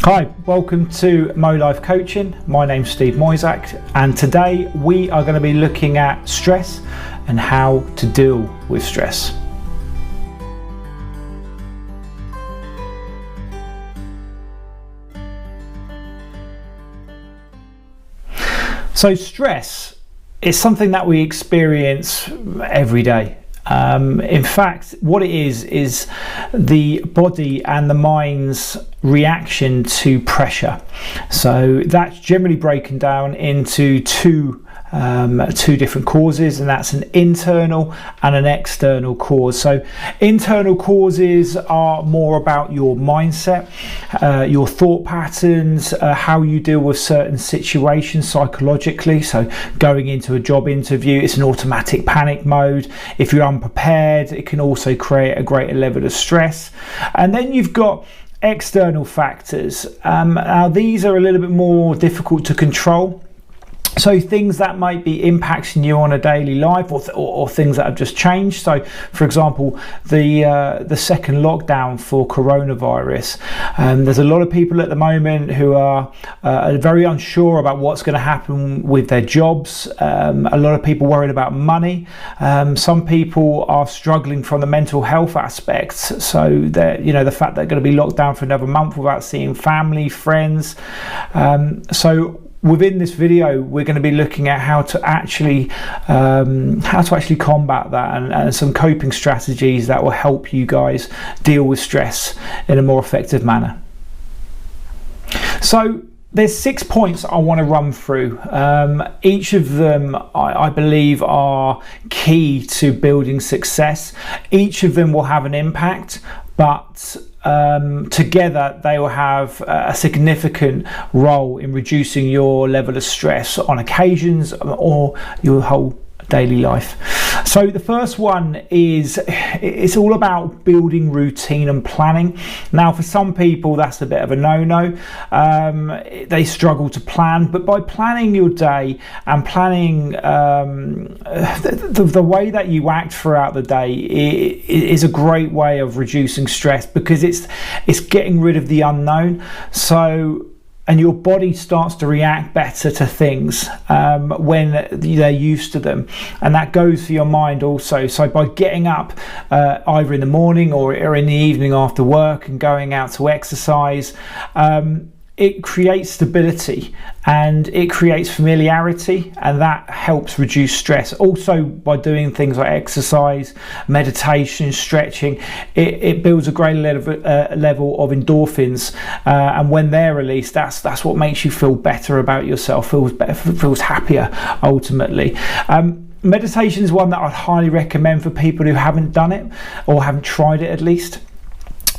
Hi, welcome to Mo Life Coaching. My name's Steve Moisack, and today we are going to be looking at stress and how to deal with stress. So stress is something that we experience every day. In fact, what it is the body and the mind's reaction to pressure. So that's generally broken down into two different causes, and that's an internal and an external cause. So internal causes are more about your mindset, your thought patterns, how you deal with certain situations psychologically. So going into a job interview, it's an automatic panic mode. If you're unprepared, it can also create a greater level of stress. And then you've got external factors. Now these are a little bit more difficult to control. So things that might be impacting you on a daily life, or things that have just changed. So, for example, the second lockdown for coronavirus. There's a lot of people at the moment who are very unsure about what's going to happen with their jobs. A lot of people worried about money. Some people are struggling from the mental health aspects. So that, you know, the fact they're going to be locked down for another month without seeing family, friends. Within this video, we're going to be looking at how to actually combat that, and some coping strategies that will help you guys deal with stress in a more effective manner. So there's 6 points I want to run through. Each of them, I believe, are key to building success. Each of them will have an impact, but together they will have a significant role in reducing your level of stress on occasions or your whole daily life. So the first one is, it's all about building routine and planning. Now for some people that's a bit of a no-no. They struggle to plan, but by planning your day and planning the way that you act throughout the day is a great way of reducing stress, because it's getting rid of the unknown. And your body starts to react better to things when they're used to them, and that goes for your mind also. So by getting up either in the morning or in the evening after work and going out to exercise, it creates stability and it creates familiarity, and that helps reduce stress. Also, by doing things like exercise, meditation, stretching, it builds a great level of endorphins, and when they're released, that's what makes you feel better about yourself, feels happier ultimately. Meditation is one that I'd highly recommend for people who haven't done it or haven't tried it at least.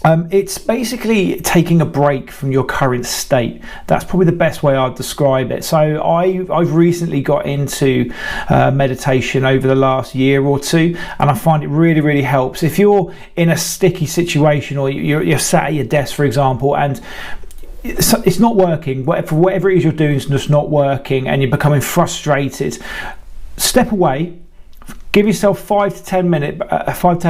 It's basically taking a break from your current state. That's probably the best way I'd describe it. So I've recently got into meditation over the last year or two, and I find it really helps. If you're in a sticky situation, or you're sat at your desk, for example, and it's not working, for whatever it is you're doing, it's just not working, and you're becoming frustrated, step away, give yourself a 5 to 10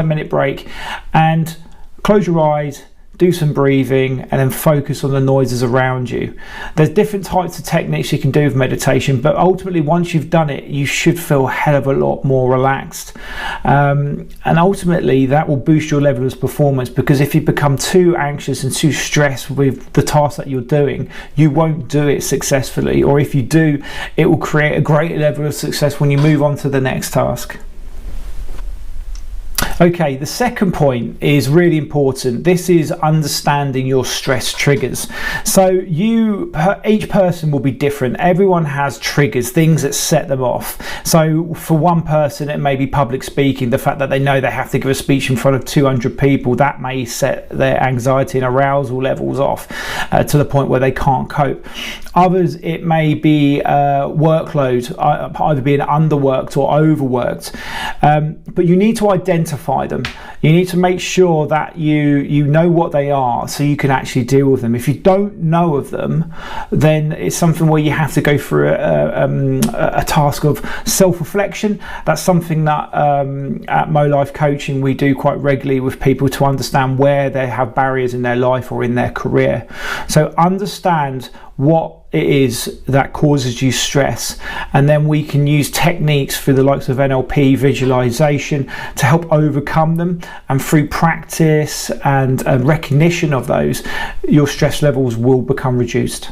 minute break, and close your eyes, do some breathing, and then focus on the noises around you. There's different types of techniques you can do with meditation, but ultimately once you've done it, you should feel a hell of a lot more relaxed. And ultimately that will boost your level of performance, because if you become too anxious and too stressed with the task that you're doing, you won't do it successfully. Or if you do, it will create a great level of success when you move on to the next task. Okay, the second point is really important. This is understanding your stress triggers. So each person will be different. Everyone has triggers, things that set them off. So for one person, it may be public speaking, the fact that they know they have to give a speech in front of 200 people. That may set their anxiety and arousal levels off to the point where they can't cope. Others, it may be workload, either being underworked or overworked. But you need to identify them. You need to make sure that you know what they are, so you can actually deal with them. If you don't know of them, then it's something where you have to go through a task of self-reflection. That's something that at Mo Life Coaching we do quite regularly with people, to understand where they have barriers in their life or in their career. So understand what it is that causes you stress, and then we can use techniques through the likes of NLP, visualization, to help overcome them. And through practice and recognition of those, your stress levels will become reduced.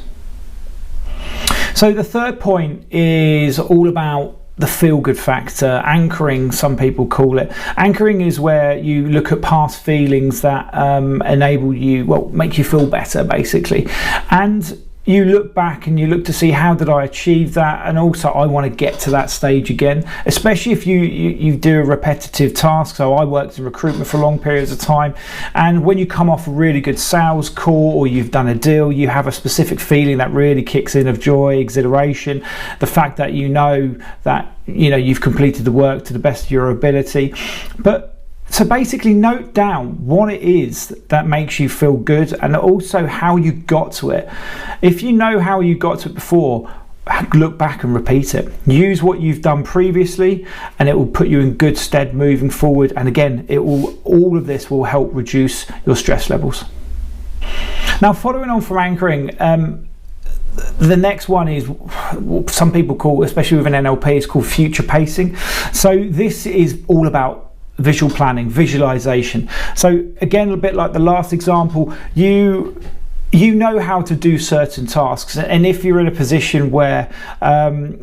So the third point is all about the feel-good factor, anchoring, some people call it. Anchoring is where you look at past feelings that enable you, well, make you feel better, basically. And you look back and you look to see, how did I achieve that? And also, I want to get to that stage again, especially if you do a repetitive task. So I worked in recruitment for long periods of time, and when you come off a really good sales call or you've done a deal, you have a specific feeling that really kicks in of joy, exhilaration, the fact that you know that you've completed the work to the best of your ability. So basically, note down what it is that makes you feel good, and also how you got to it. If you know how you got to it before, look back and repeat it. Use what you've done previously, and it will put you in good stead moving forward. And again, all of this will help reduce your stress levels. Now, following on from anchoring, the next one is what some people call, especially with an NLP, is called future pacing. So this is all about visual planning, visualization. So again, a bit like the last example, you know how to do certain tasks, and if you're in a position where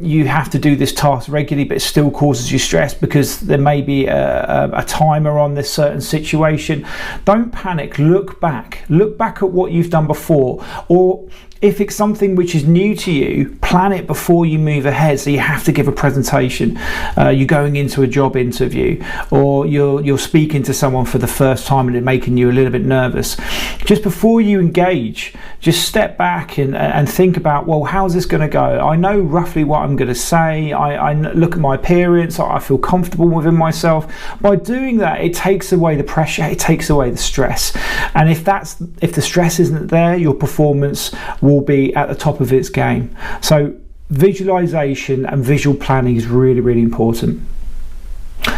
you have to do this task regularly but it still causes you stress because there may be a timer on this certain situation, don't panic. Look back at what you've done before, or if it's something which is new to you, plan it before you move ahead. So you have to give a presentation, you're going into a job interview, or you're speaking to someone for the first time and it's making you a little bit nervous. Just before you engage, just step back and think about, well, how's this going to go? I know roughly what I'm going to say. I look at my appearance. I feel comfortable within myself. By doing that, it takes away the pressure, it takes away the stress. And if the stress isn't there, your performance will be at the top of its game. So visualization and visual planning is really, really important.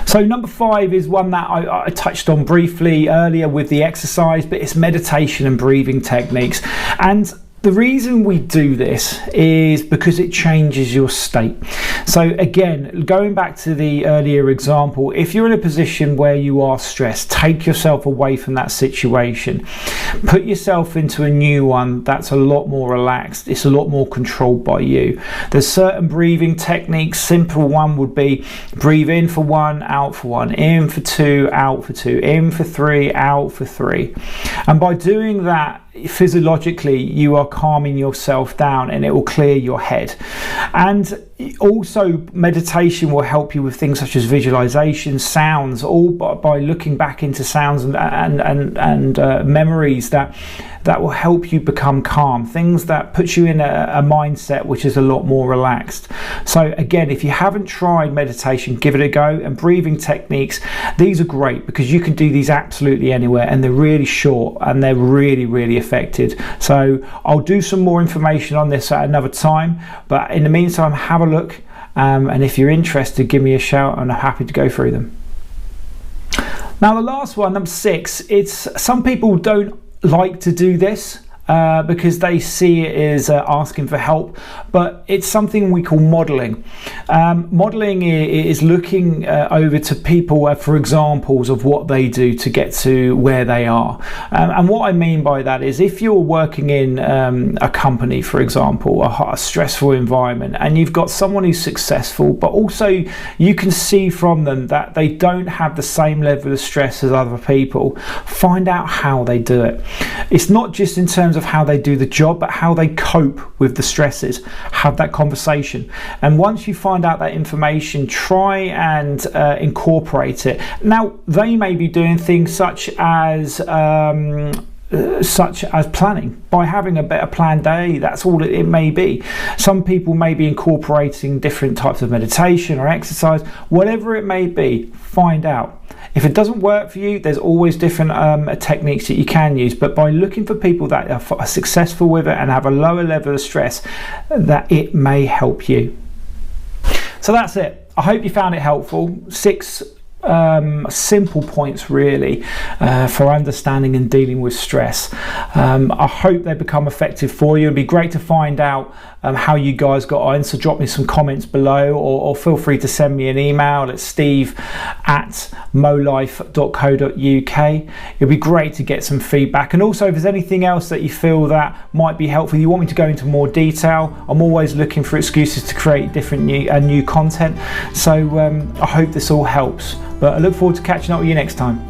So number 5 is one that I touched on briefly earlier with the exercise, but it's meditation and breathing techniques. And the reason we do this is because it changes your state. So again, going back to the earlier example, if you're in a position where you are stressed, take yourself away from that situation. Put yourself into a new one that's a lot more relaxed. It's a lot more controlled by you. There's certain breathing techniques. Simple one would be breathe in for 1, out for 1, in for 2, out for 2, in for 3, out for 3. And by doing that, physiologically, you are calming yourself down, and it will clear your head. And also, meditation will help you with things such as visualization, sounds, all by looking back into sounds and memories that will help you become calm, things that put you in a mindset which is a lot more relaxed. So again, if you haven't tried meditation, give it a go. And breathing techniques, these are great because you can do these absolutely anywhere, and they're really short and they're really, really effective. So I'll do some more information on this at another time, but in the meantime, have a look, and if you're interested, give me a shout and I'm happy to go through them. Now the last one, number 6, it's some people don't like to do this because they see it as asking for help, but it's something we call modeling. Modeling is looking over to people for examples of what they do to get to where they are. And what I mean by that is, if you're working in a company, for example, a stressful environment, and you've got someone who's successful, but also you can see from them that they don't have the same level of stress as other people, find out how they do it. It's not just in terms of how they do the job, but how they cope with the stresses. Have that conversation, and once you find out that information, try and incorporate it. Now, they may be doing things such as planning. By having a better planned day, that's all it may be. Some people may be incorporating different types of meditation or exercise. Whatever it may be, find out. If it doesn't work for you, there's always different techniques that you can use, but by looking for people that are successful with it and have a lower level of stress, that it may help you. So that's it. I hope you found it helpful. 6 simple points really for understanding and dealing with stress. I hope they become effective for you. It'd be great to find out how you guys got on, so drop me some comments below, or feel free to send me an email at steve@molife.co.uk. It'd be great to get some feedback, and also if there's anything else that you feel that might be helpful, you want me to go into more detail, I'm always looking for excuses to create different new content. So I hope this all helps, but I look forward to catching up with you next time.